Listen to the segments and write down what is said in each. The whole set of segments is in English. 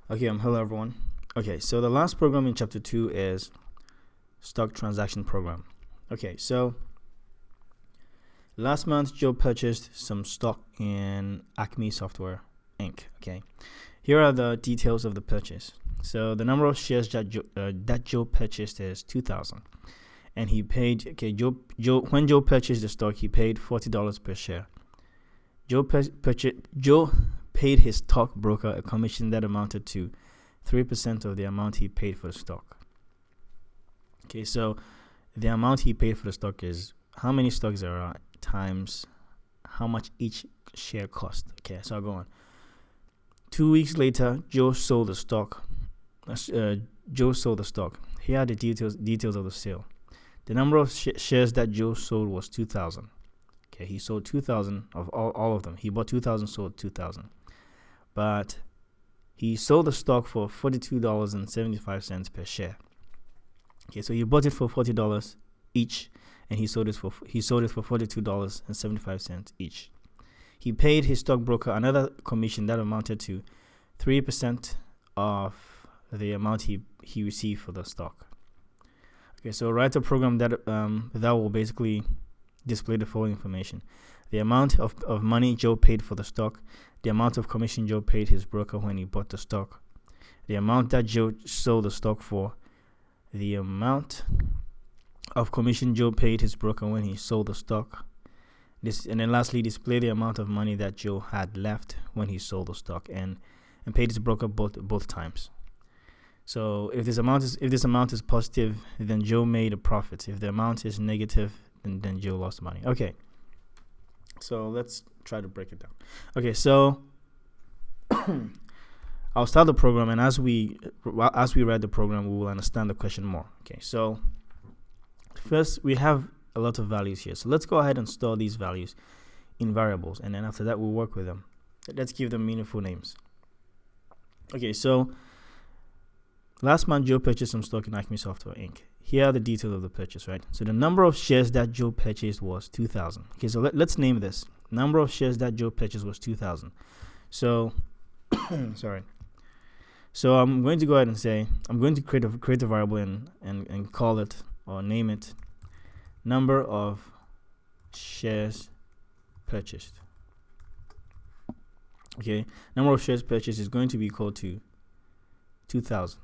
Hello everyone. Okay, so the last program in chapter 2 is stock transaction program. Okay, so last month Joe purchased some stock in Acme Software Inc. Okay, here are the details of the purchase. So the number of shares that Joe purchased is 2,000, and he paid. Okay, when Joe purchased the stock, he paid $40 per share. Joe paid his stockbroker a commission that amounted to 3% of the amount he paid for the stock. Okay, so the amount he paid for the stock is how many stocks there are times how much each share cost. Okay, so I'll go on. 2 weeks later, Joe sold the stock. Here are the details of the sale. The number of shares that Joe sold was 2,000. Okay, he sold 2,000 of all of them. He bought 2,000, sold 2,000. But he sold the stock for $42.75 per share. Okay, so he bought it for $40 each, and he sold it for $42.75 each. He paid his stockbroker another commission that amounted to 3% of the amount he received for the stock. Okay, so write a program that will basically display the following information: the amount of money Joe paid for the stock, the amount of commission Joe paid his broker when he bought the stock, the amount that Joe sold the stock for, the amount of commission Joe paid his broker when he sold the stock, and then lastly, display the amount of money that Joe had left when he sold the stock and paid his broker both times. So if this amount is positive, then Joe made a profit. If the amount is negative, then Joe lost money. Okay, so let's try to break it down. Okay, so I'll start the program, and as we read the program, we will understand the question more. Okay, so first we have a lot of values here. So let's go ahead and store these values in variables, and then after that we'll work with them. Let's give them meaningful names. Okay, so last month Joe purchased some stock in Acme Software Inc. Here are the details of the purchase, right? So the number of shares that Joe purchased was 2,000. Okay, so let's name this. Number of shares that Joe purchased was 2,000. So, sorry. So I'm going to go ahead and say, I'm going to create a variable and call it, or name it, number of shares purchased. Okay, number of shares purchased is going to be equal to 2,000.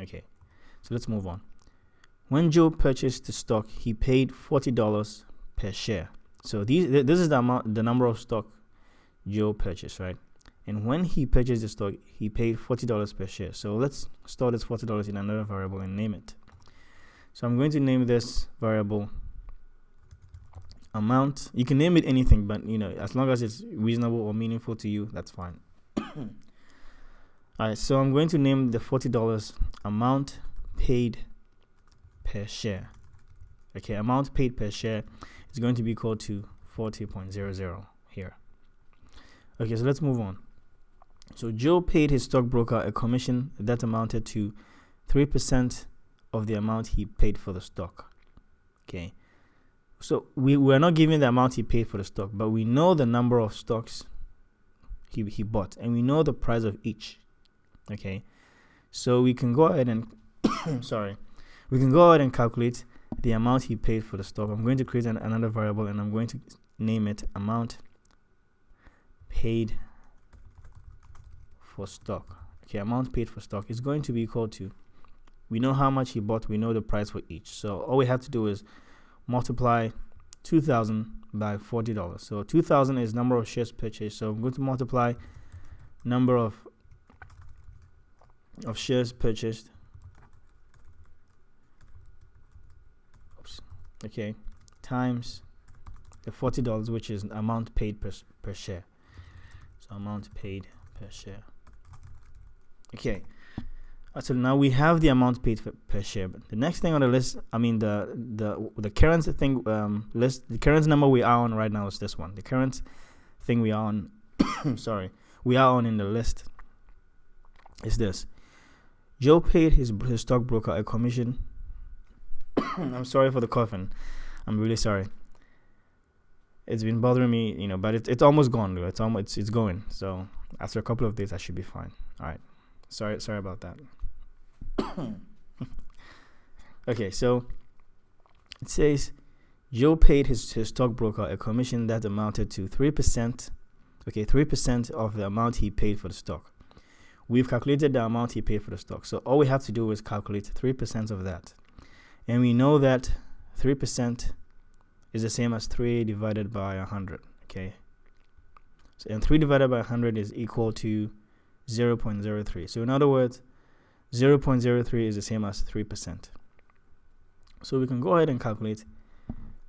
Okay, so let's move on. When Joe purchased the stock, he paid $40 per share. So this is the number of stock Joe purchased, right? And when he purchased the stock, he paid $40 per share. So let's store this $40 in another variable and name it. So I'm going to name this variable amount. You can name it anything, but as long as it's reasonable or meaningful to you, that's fine. Alright, so I'm going to name the $40 amount paid per share. Okay, amount paid per share is going to be equal to 40.00 here. Okay, so let's move on. So Joe paid his stockbroker a commission that amounted to 3% of the amount he paid for the stock. Okay, so we're not giving the amount he paid for the stock, but we know the number of stocks he bought, and we know the price of each. Okay, so we can go ahead and calculate the amount he paid for the stock. I'm going to create another variable, and I'm going to name it amount paid for stock. Okay, amount paid for stock is going to be equal to, we know how much he bought, we know the price for each. So all we have to do is multiply 2,000 by $40. So 2,000 is number of shares purchased. So I'm going to multiply number of shares purchased. Okay, times the $40, which is amount paid per share. So amount paid per share. Okay, so now we have the amount paid per share. But the next thing on the list, the current thing list, the current number we are on right now is this one. The current thing we are on, we are on in the list is this. Joe paid his stockbroker a commission. I'm sorry for the coughing. I'm really sorry. It's been bothering me, but it's almost gone, though. It's going. So After a couple of days, I should be fine. All right. Sorry about that. Okay, so it says Joe paid his stockbroker a commission that amounted to 3%. Okay, 3% of the amount he paid for the stock. We've calculated the amount he paid for the stock. So all we have to do is calculate 3% of that. And we know that 3% is the same as 3 divided by 100. Okay. So, and 3 divided by 100 is equal to 0.03. So in other words, 0.03 is the same as 3%. So we can go ahead and calculate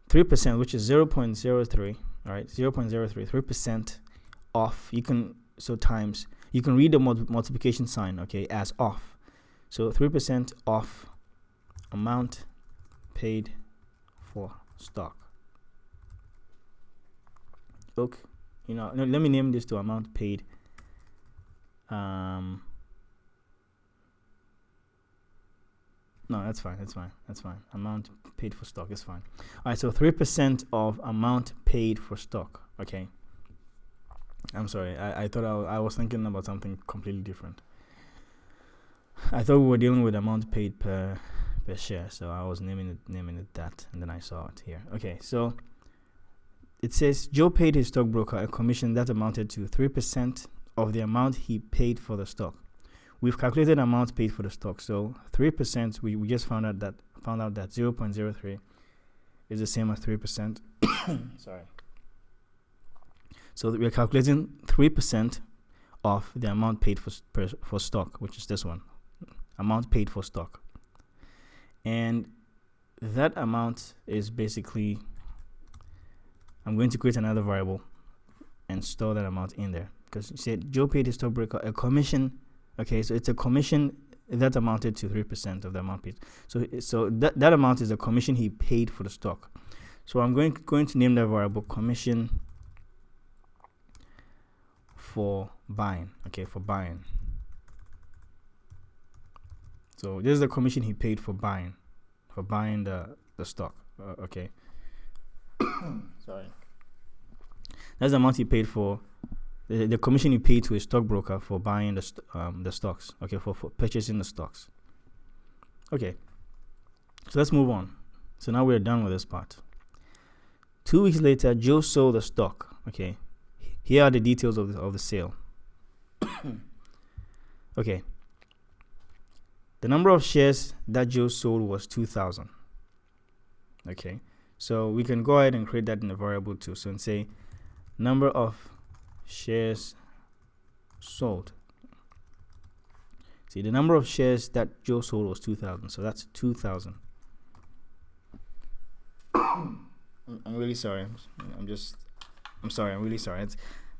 3%, which is 0.03. All right, 0.03, 3% off. You can read the multiplication sign, okay, as off. So 3% off amount paid for stock. Okay, let me name this to amount paid. No, that's fine. Amount paid for stock is fine. All right, so 3% of amount paid for stock. Okay. I'm sorry. I thought I was thinking about something completely different. I thought we were dealing with amount paid per share, so I was naming it that, and then I saw it here. Okay, so it says Joe paid his stockbroker a commission that amounted to 3% of the amount he paid for the stock. We've calculated amount paid for the stock, so 3%. We just found out that 0.03 is the same as 3%. Sorry. So we're calculating 3% of the amount paid for stock, which is this one, amount paid for stock, and that amount is basically, I'm going to create another variable and store that amount in there, because you said Joe paid his stockbroker a commission. Okay, so it's a commission that amounted to 3% of the amount paid. So that amount is a commission he paid for the stock. So I'm going to name that variable commission for buying. Okay, for buying. So this is the commission he paid for buying the stock. Okay. Sorry. That's the amount he paid for. The commission he paid to his stockbroker for buying the stocks. Okay, for purchasing the stocks. Okay, so let's move on. So now we're done with this part. 2 weeks later, Joe sold the stock. Okay, here are the details of the sale. Okay, the number of shares that Joe sold was 2,000. Okay, so we can go ahead and create that in the variable too. So and say number of shares sold. See, the number of shares that Joe sold was 2,000, so that's 2,000. I'm really sorry. I'm sorry. I'm really sorry.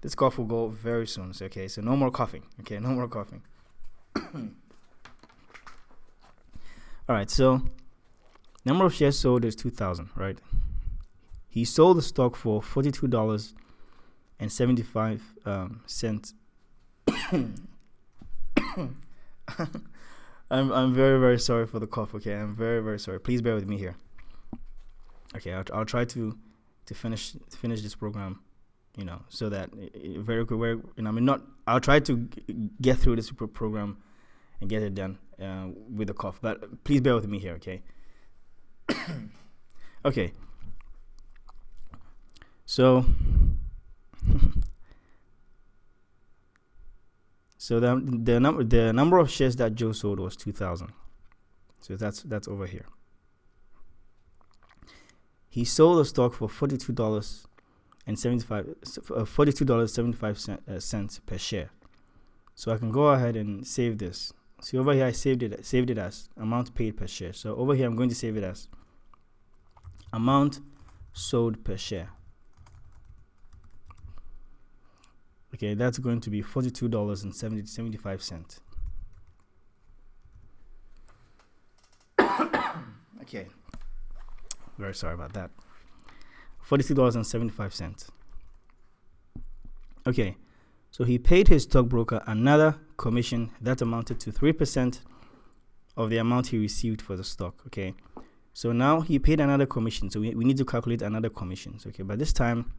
This cough will go very soon. So, okay, so no more coughing. Okay, no more coughing. All right, so number of shares sold is 2,000, right? He sold the stock for $42.75. I'm very, very sorry for the cough. Okay, I'm very, very sorry. Please bear with me here. Okay, I'll try to finish this program, so that very quick. I'll try to get through this program and get it done with the cough. But please bear with me here. Okay. Okay. So. So the number of shares that Joe sold was 2,000. So that's over here. He sold the stock for $42.75 per share. So I can go ahead and save this. See over here, I saved it as amount paid per share. So over here, I'm going to save it as amount sold per share. Okay, that's going to be $42.75. Okay, very sorry about that. $42.75. Okay, so he paid his stockbroker another commission that amounted to 3% of the amount he received for the stock. Okay, so now he paid another commission. So we need to calculate another commissions. Okay, but this time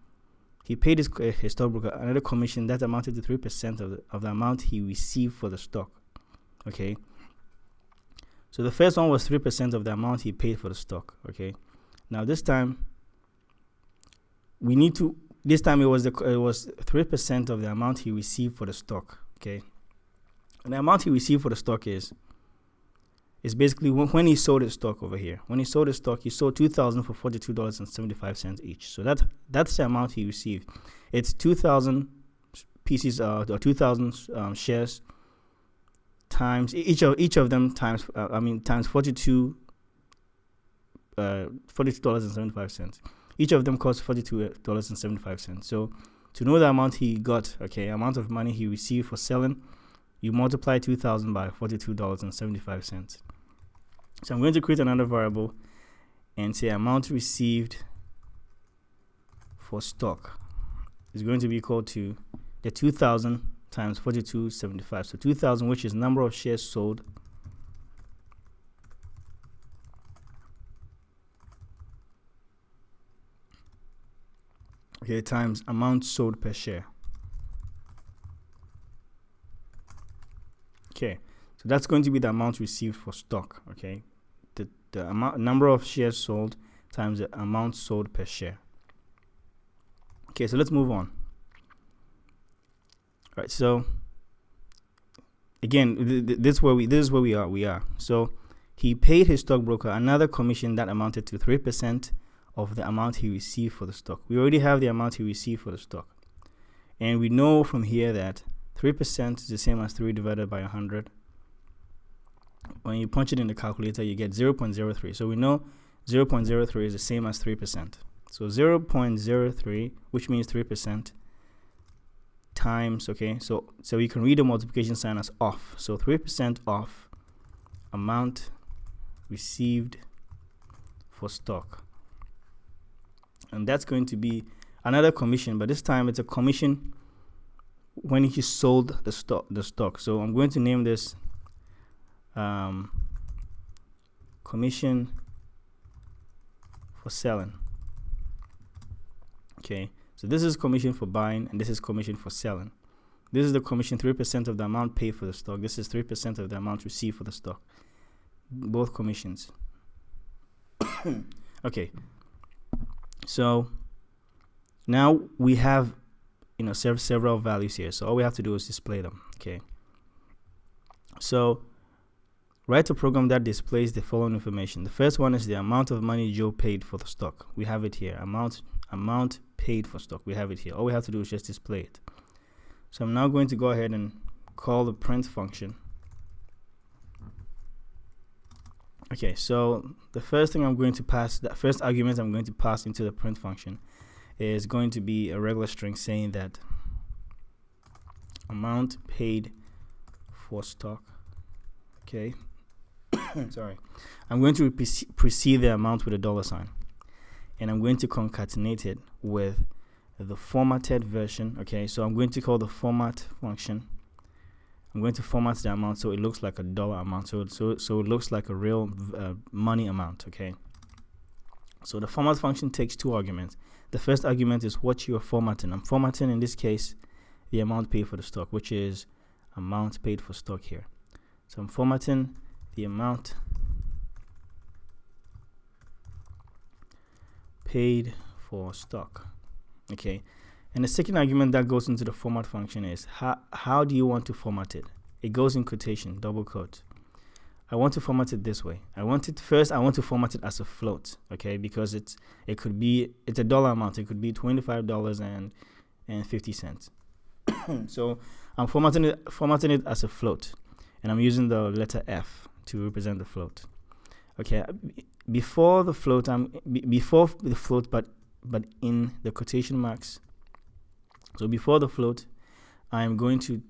he paid his stockbroker another commission that amounted to 3% of the amount he received for the stock. Okay. So the first one was 3% of the amount he paid for the stock. Okay. Now this time it was 3% of the amount he received for the stock. Okay. And the amount he received for the stock is basically when he sold his stock over here. When he sold his stock, he sold 2,000 for $42.75 each. So that's the amount he received. It's 2,000 pieces or 2,000 shares times each of them times times $42.75. Each of them costs $42.75. So to know the amount he got, okay, amount of money he received for selling, you multiply 2,000 by $42.75. So I'm going to create another variable and say amount received for stock is going to be equal to the 2,000 times 42.75. So 2,000, which is number of shares sold, okay, times amount sold per share. Okay, so that's going to be the amount received for stock. Okay, the number of shares sold times the amount sold per share. Okay, so let's move on. All right, so again, this is where we are. So he paid his stockbroker another commission that amounted to 3% of the amount he received for the stock. We already have the amount he received for the stock, and we know from here that 3% is the same as 3 divided by 100. When you punch it in the calculator, you get 0.03. So we know 0.03 is the same as 3%. So 0.03, which means 3%, times, okay, so you can read the multiplication sign as off. So 3% off amount received for stock. And that's going to be another commission, but this time it's a commission when he sold the stock. So I'm going to name this commission for selling. Okay, so this is commission for buying and this is commission for selling. This is the commission, 3% of the amount paid for the stock. This is 3% of the amount received for the stock. Both commissions. Okay, so now we have several values here. So all we have to do is display them. Okay. So write a program that displays the following information. The first one is the amount of money Joe paid for the stock. We have it here. Amount paid for stock. We have it here. All we have to do is just display it. So I'm now going to go ahead and call the print function. Okay, so the first thing I'm going to pass, the first argument I'm going to pass into the print function is going to be a regular string saying that amount paid for stock. Okay. Sorry. I'm going to precede the amount with a $sign, and I'm going to concatenate it with the formatted version. Okay, so I'm going to call the format function. I'm going to format the amount so it looks like a dollar amount, so it looks like a real money amount. Okay, so the format function takes 2 arguments. The first argument is what you are formatting. I'm formatting, in this case, the amount paid for the stock, which is amount paid for stock here. So I'm formatting the amount paid for stock. Okay, and the second argument that goes into the format function is how do you want to format it? It goes in quotation, double quote. I want to format it this way. I want to format it as a float, okay, because it's a dollar amount. It could be $25.50. So I'm formatting it as a float, and I'm using the letter F to represent the float. Okay, before the float, but in the quotation marks. So before the float, I'm going to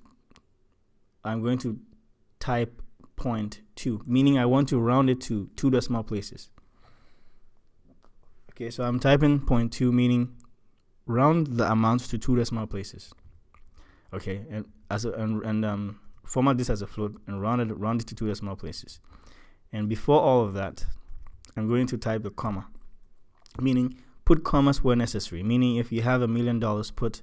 type 0.2, meaning I want to round it to 2 decimal places. Okay, so I'm typing 0.2, meaning round the amount to 2 decimal places. Okay, and format this as a float and round it to 2 decimal places. And before all of that, I'm going to type the comma, meaning put commas where necessary, meaning if you have $1 million, put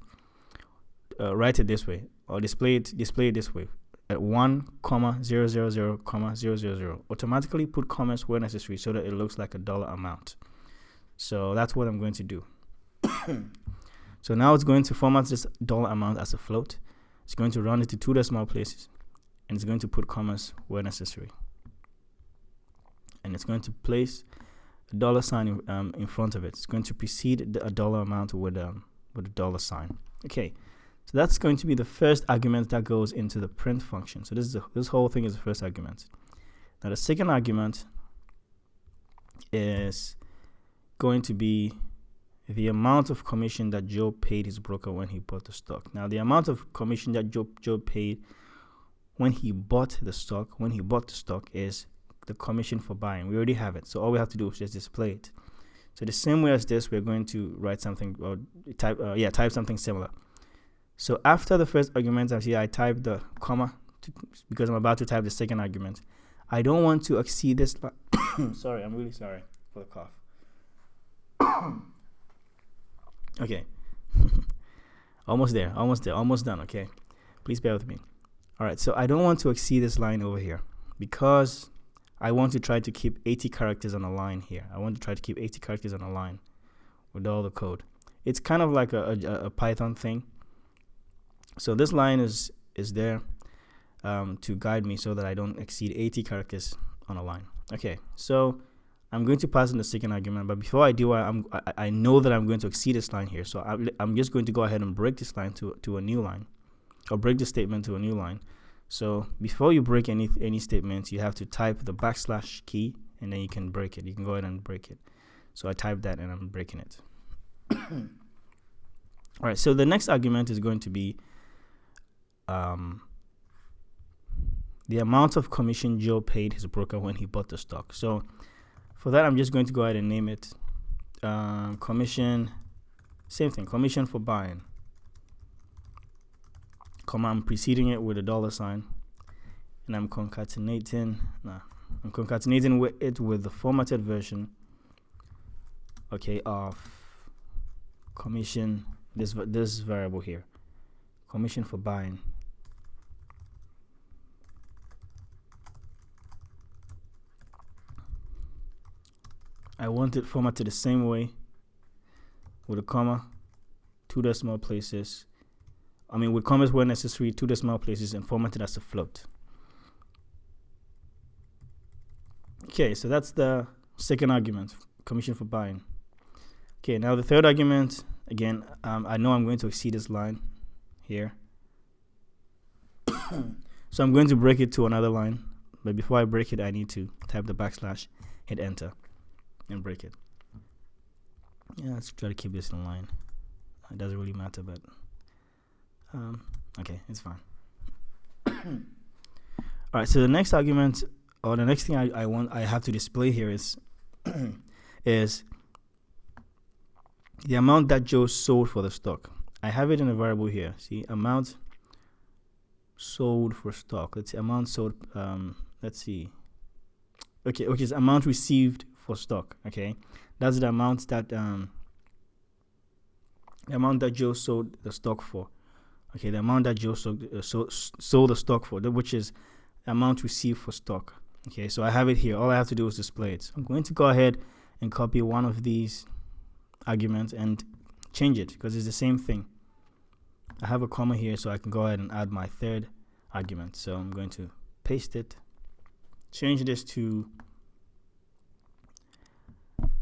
write it this way, or display it this way, at 1, 000, 000. Automatically put commas where necessary so that it looks like a dollar amount. So that's what I'm going to do. So now it's going to format this dollar amount as a float. It's going to round it to 2 decimal places, and it's going to put commas where necessary. And it's going to place a dollar sign in front of it. It's going to precede a dollar amount with a dollar sign. Okay, so that's going to be the first argument that goes into the print function. So this whole thing is the first argument. Now the second argument is going to be the amount of commission that Joe paid his broker when he bought the stock. Now the amount of commission that Joe paid when he bought the stock is the commission for buying. We already have it, so all we have to do is just display it. So the same way as this, we're going to write something or type something similar. So after the first argument, I type the comma because I'm about to type the second argument. I don't want to exceed this. Sorry, I'm really sorry for the cough. Okay. almost done. Okay, please bear with me. All right, so I don't want to exceed this line over here because I want to try to keep 80 characters on a line here. I want to try to keep 80 characters on a line with all the code. It's kind of like a Python thing. So this line is there to guide me so that I don't exceed 80 characters on a line. Okay, so I'm going to pass in the second argument, but before I do, I know that I'm going to exceed this line here. So I'm just going to go ahead and break this line to a new line, or break the statement to a new line. So before you break any statements, you have to type the / key, and then you can break it. You can go ahead and break it. So I typed that, and I'm breaking it. All right, so the next argument is going to be the amount of commission Joe paid his broker when he bought the stock. So for that, I'm just going to go ahead and name it commission, same thing, commission for buying. I'm preceding it with a dollar sign, and I'm concatenating it with the formatted version, okay, of commission, this variable here, commission for buying. I want it formatted the same way with a comma, 2 decimal places. With commas where necessary, 2 decimal places, and formatted as a float. Okay, so that's the second argument, commission for buying. Okay, now the third argument, again, I know I'm going to exceed this line here. So I'm going to break it to another line, but before I break it, I need to type the /, hit enter, and break it. Yeah, let's try to keep this in line. It doesn't really matter, but okay, it's fine. All right, so the next argument, or the next thing I have to display here is is the amount that Joe sold for the stock. I have it in a variable here. See, amount sold for stock. Let's see, amount sold. Let's see. Okay, it's amount received for stock. Okay, that's the amount that Joe sold the stock for. Okay, the amount that Joe sold the stock for, which is the amount received for stock. Okay, so I have it here. All I have to do is display it. So I'm going to go ahead and copy one of these arguments and change it because it's the same thing. I have a comma here, so I can go ahead and add my third argument. So I'm going to paste it, change this to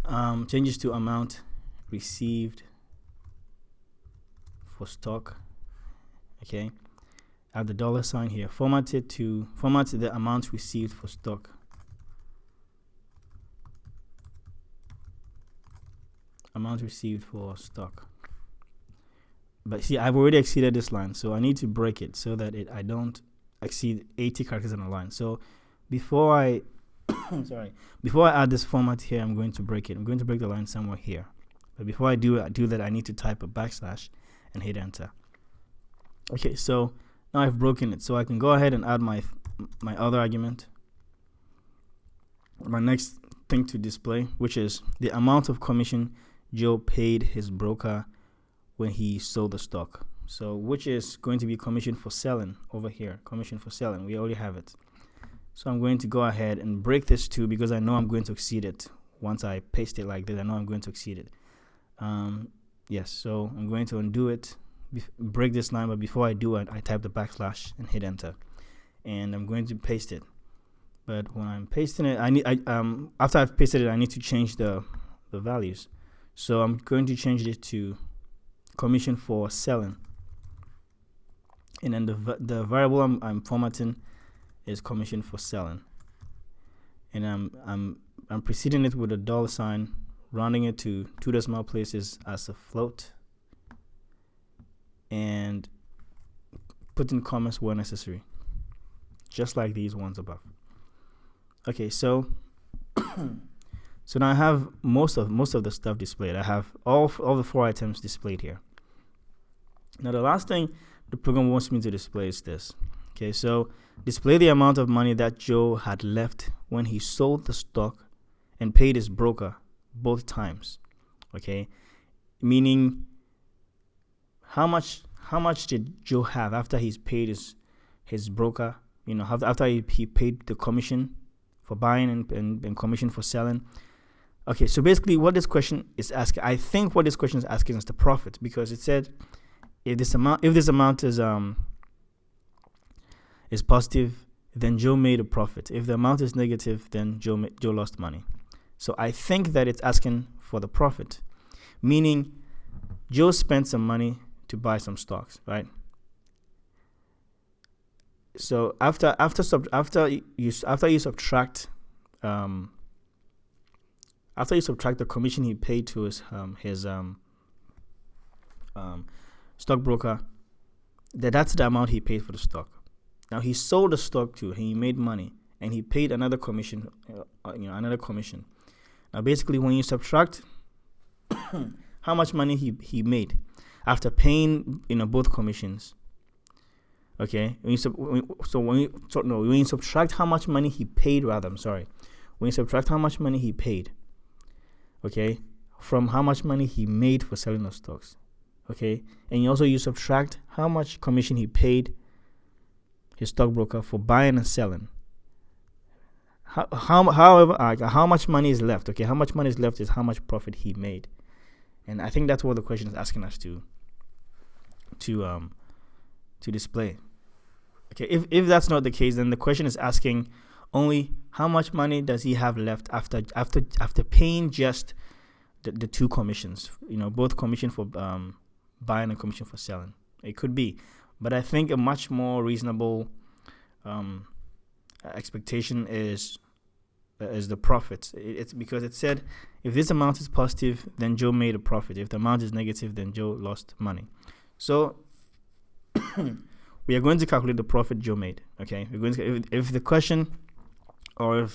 amount received for stock. Okay, I have the dollar sign here. Format the amount received for stock. Amount received for stock. But see, I've already exceeded this line, so I need to break it so that I don't exceed 80 characters on the line. So before I add this format here, I'm going to break it. I'm going to break the line somewhere here. But before I do that, I need to type a / and hit enter. Okay, so now I've broken it, so I can go ahead and add my other argument, my next thing to display, which is the amount of commission Joe paid his broker when he sold the stock. So which is going to be commission for selling over here. Commission for selling. We already have it. So I'm going to go ahead and break this too, because I know I'm going to exceed it. Once I paste it like this, I know I'm going to exceed it. Yes, so I'm going to undo it, break this line, but before I do it, I type the backslash and hit enter. And I'm going to paste it. But when I'm pasting it, after I've pasted it, I need to change the values. So I'm going to change it to commission for selling. And then the variable I'm formatting is commission for selling. And I'm preceding it with a $sign, rounding it to 2 decimal places as a float, and putting commas where necessary, just like these ones above. Okay, so so now I have most of the stuff displayed. I have all the 4 items displayed here. Now the last thing the program wants me to display is this. Okay, so display the amount of money that Joe had left when he sold the stock and paid his broker both times. Okay, meaning how much did Joe have after he's paid his broker? You know, after he paid the commission for buying and commission for selling. Okay, so basically what this question is asking, I think what this question is asking is the profit, because it said if this amount is positive, then Joe made a profit. If the amount is negative, then Joe lost money. So I think that it's asking for the profit, meaning Joe spent some money to buy some stocks, right? So after you subtract the commission he paid to his stockbroker, that's the amount he paid for the stock. Now he sold the stock too, and he made money, and he paid another commission, another commission. Now basically, when you subtract how much money he made after paying both commissions, okay, when you subtract how much money he paid, when you subtract how much money he paid, okay, from how much money he made for selling the stocks, okay, and you subtract how much commission he paid his stockbroker for buying and selling. However, how much money is left? Okay, how much money is left is how much profit he made, and I think that's what the question is asking us to display. Okay, if that's not the case, then the question is asking only how much money does he have left after paying just the 2 commissions. Both commission for buying and commission for selling. It could be, but I think a much more reasonable expectation is the profit. It's because it said if this amount is positive, then Joe made a profit. If the amount is negative, then Joe lost money. So we are going to calculate the profit Joe made. Okay, we're going to, if the question, or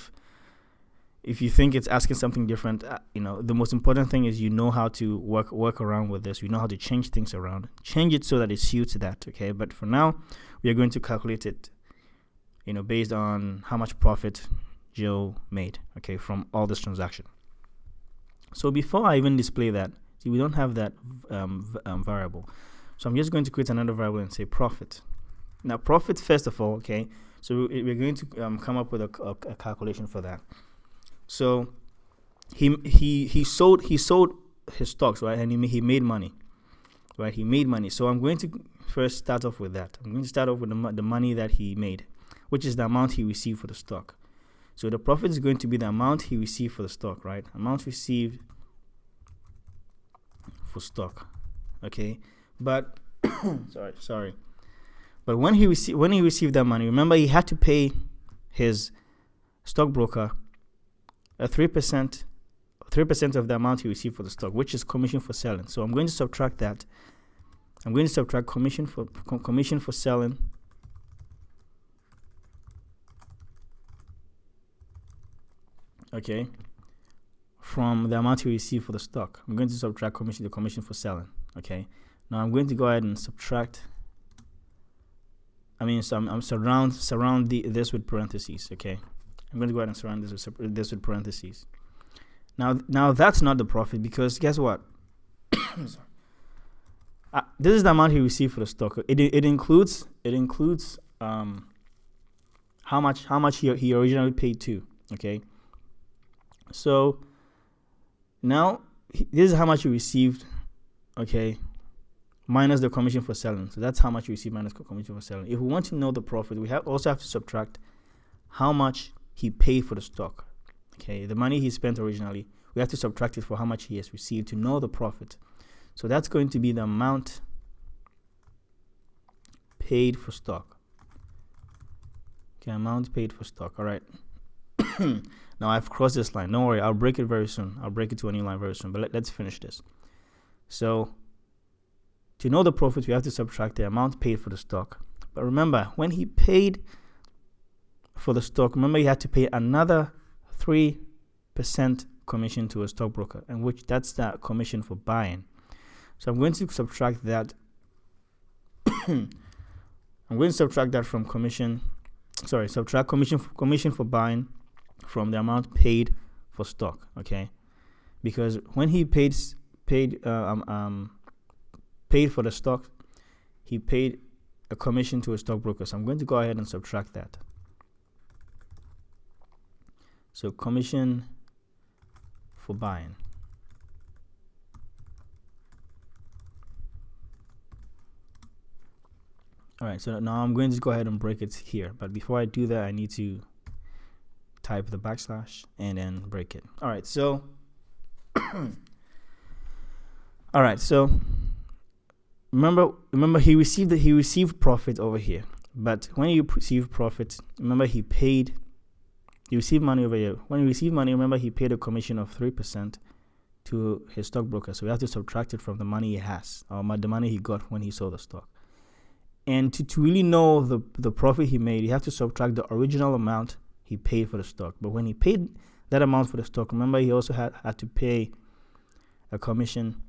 if you think it's asking something different, the most important thing is how to work around with this. You know how to change things around, change it so that it suits that. Okay, but for now, we are going to calculate it, based on how much profit Joe made. Okay, from all this transaction. So before I even display that, see, we don't have that variable. So I'm just going to create another variable and say profit. Now profit, first of all, okay. So we're going to come up with a calculation for that. So he sold his stocks, right, and he made money, right? He made money. So I'm going to first start off with that. I'm going to start off with the money that he made, which is the amount he received for the stock. So the profit is going to be the amount he received for the stock, right? Amount received for stock, okay. But sorry. But when he received that money, remember he had to pay his stockbroker a 3% of the amount he received for the stock, which is commission for selling. So I'm going to subtract that. I'm going to subtract commission for selling okay, from the amount he received for the stock. I'm going to subtract the commission for selling. Okay. Now I'm going to go ahead and subtract. I'm surround this with parentheses. Okay. I'm going to go ahead and surround this with parentheses. Now that's not the profit, because guess what? This is the amount he received for the stock. It includes how much he originally paid to. Okay, so now this is how much he received. Okay, minus the commission for selling. So that's how much you receive minus commission for selling. If we want to know the profit, we also have to subtract how much he paid for the stock. Okay, the money he spent originally, we have to subtract it for how much he has received to know the profit. So that's going to be the amount paid for stock. Okay, amount paid for stock. All right. Now I've crossed this line. Don't worry, I'll break it very soon. I'll break it to a new line very soon. But let's finish this. So to know the profit, we have to subtract the amount paid for the stock. But remember, when he paid for the stock, remember he had to pay another 3% commission to a stockbroker, and which that's the commission for buying. So I'm going to subtract that. I'm going to subtract that from subtract commission for buying from the amount paid for stock. Okay, because when he paid for the stock, he paid a commission to a stockbroker. So I'm going to go ahead and subtract that. So commission for buying. All right, so now I'm going to go ahead and break it here. But before I do that, I need to type the backslash and then break it. All right, so remember he received profit over here. But when you receive profit, remember he received money over here. When he received money, remember he paid a commission of 3% to his stockbroker. So we have to subtract it from the money he has, or the money he got when he sold the stock. And to really know the profit he made, you have to subtract the original amount he paid for the stock. But when he paid that amount for the stock, remember he also had to pay a commission,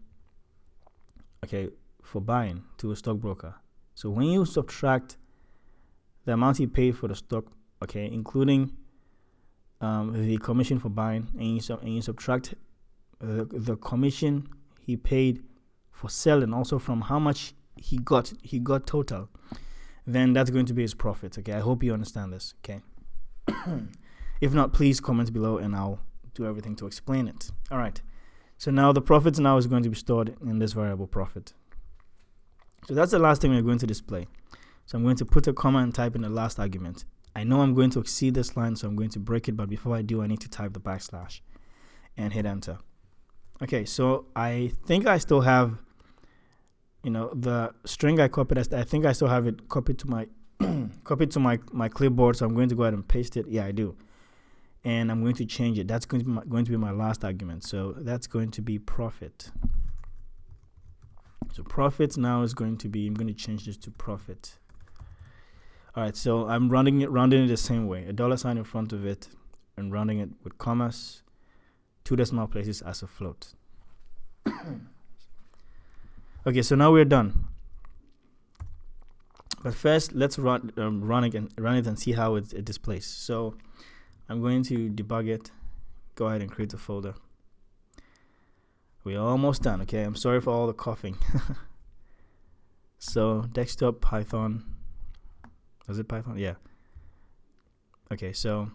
okay, for buying to a stockbroker. So when you subtract the amount he paid for the stock, okay, including the commission for buying, and you subtract the commission he paid for selling, also from how much he got total, then that's going to be his profit. Okay, I hope you understand this. Okay. If not, please comment below and I'll do everything to explain it. All right, so now the profit now is going to be stored in this variable profit. So that's the last thing we're going to display. So I'm going to put a comma and type in the last argument. I know I'm going to exceed this line, so I'm going to break it, but before I do, I need to type the backslash and hit enter. Okay, so I think I still have, the string I copied. I think I still have it copied to my my clipboard, so I'm going to go ahead and paste it. Yeah, I do. And I'm going to change it. That's going to be my last argument. So that's going to be profit. So profit now is going to be, I'm going to change this to profit. All right, so I'm rounding it the same way. A $sign in front of it and rounding it with commas, 2 decimal places as a float. Okay, so now we're done. But first, let's run it and see how it displays. So I'm going to debug it. Go ahead and create a folder. We're almost done. Okay, I'm sorry for all the coughing. So desktop Python. Was it Python? Yeah. Okay, so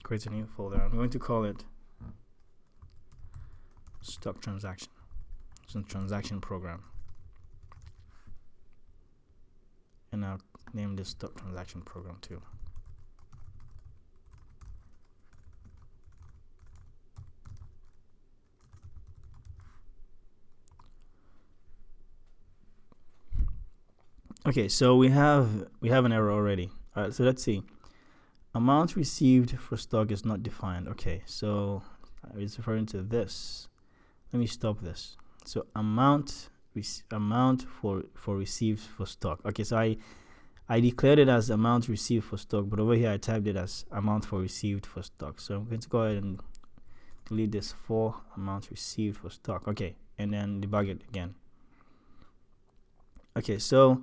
create a new folder. I'm going to call it stock transaction. It's a transaction program. And I'll name this stock transaction program too. Okay, so we have an error already. All right, so let's see. Amount received for stock is not defined. Okay, so it's referring to this. Let me stop this. So amount for received for stock. Okay, so I declared it as amount received for stock, but over here I typed it as amount for received for stock. So I'm going to go ahead and delete this for amount received for stock. Okay, and then debug it again. Okay, so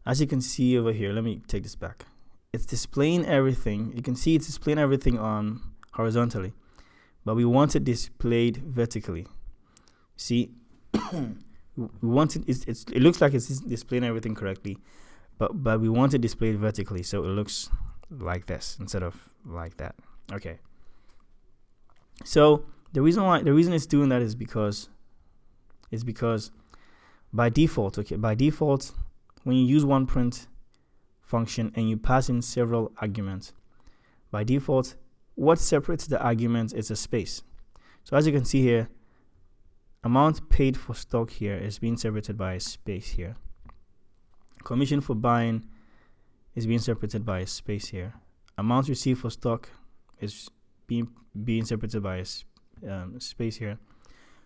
as you can see over here, let me take this back. It's displaying everything. You can see it's displaying everything on horizontally, but we want it displayed vertically. See, we want it. It looks like it's displaying everything correctly, but we want it displayed vertically, so it looks like this instead of like that. Okay. So the reason it's doing that is because by default, when you use one print function and you pass in several arguments, by default, what separates the arguments is a space. So as you can see here, amount paid for stock here is being separated by a space here. Commission for buying is being separated by a space here. Amount received for stock is being separated by a space here.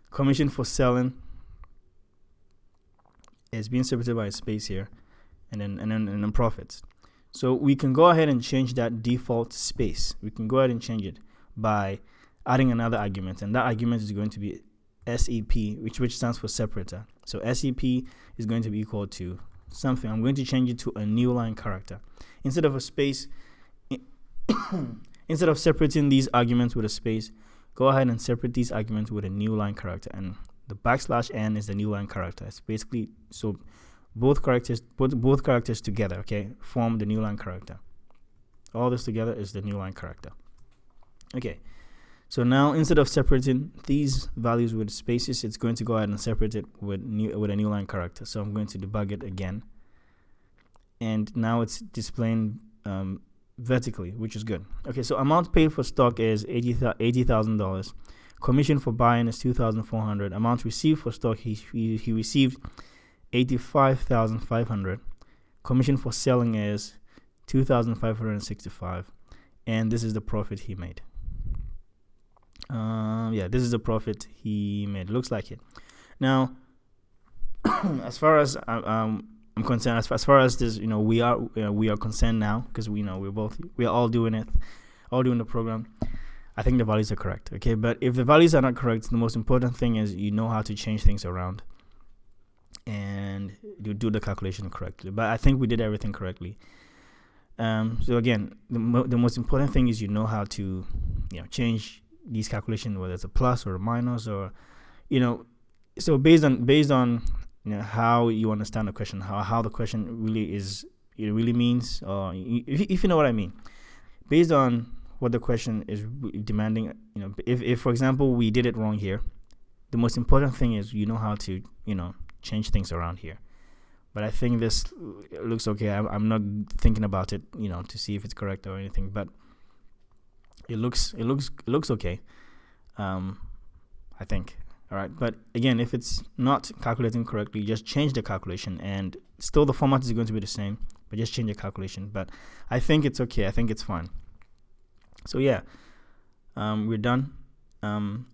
Commission for selling is being separated by a space here, and then profits. So we can go ahead and change that default space. We can go ahead and change it by adding another argument, and that argument is going to be SEP, which stands for separator. So SEP is going to be equal to something. I'm going to change it to a new line character. Instead of a space, instead of separating these arguments with a space, go ahead and separate these arguments with a new line character, and the \n is the new line character. It's basically, so both characters together, okay, form the new line character. All this together is the new line character. Okay, so now instead of separating these values with spaces, it's going to go ahead and separate it with a new line character. So I'm going to debug it again, and now it's displaying vertically, which is good. Okay, so amount paid for stock is $80,000. Commission for buying is $2,400. Amount received for stock, he received $85,500. Commission for selling is $2,565, and this is the profit he made. Yeah, this is the profit he made. Looks like it. Now, as far as I'm concerned, as far as this, we are concerned now, because we are all doing it, all doing the program. I think the values are correct. Okay, but if the values are not correct, the most important thing is you know how to change things around and you do the calculation correctly. But I think we did everything correctly. So again, the most important thing is you know how to change these calculations, whether it's a plus or a minus, or so based on how you understand the question, how the question really means, or if you know what I mean, based on what the question is demanding. If for example we did it wrong here, the most important thing is you know how to change things around here. But I think this looks okay. I'm not thinking about it to see if it's correct or anything, but it looks okay, I think. All right, but again, if it's not calculating correctly, just change the calculation, and still the format is going to be the same, but just change the calculation. But I think it's okay. I think it's fine. So yeah, we're done.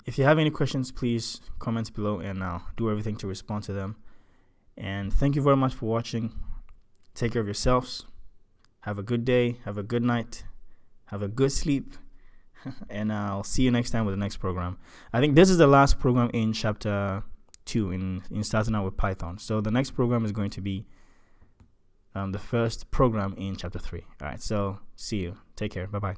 If you have any questions, please comment below, and I'll do everything to respond to them. And thank you very much for watching. Take care of yourselves. Have a good day. Have a good night. Have a good sleep. And I'll see you next time with the next program. I think this is the last program in chapter 2 in starting out with Python. So the next program is going to be the first program in chapter 3. All right, so see you. Take care. Bye-bye.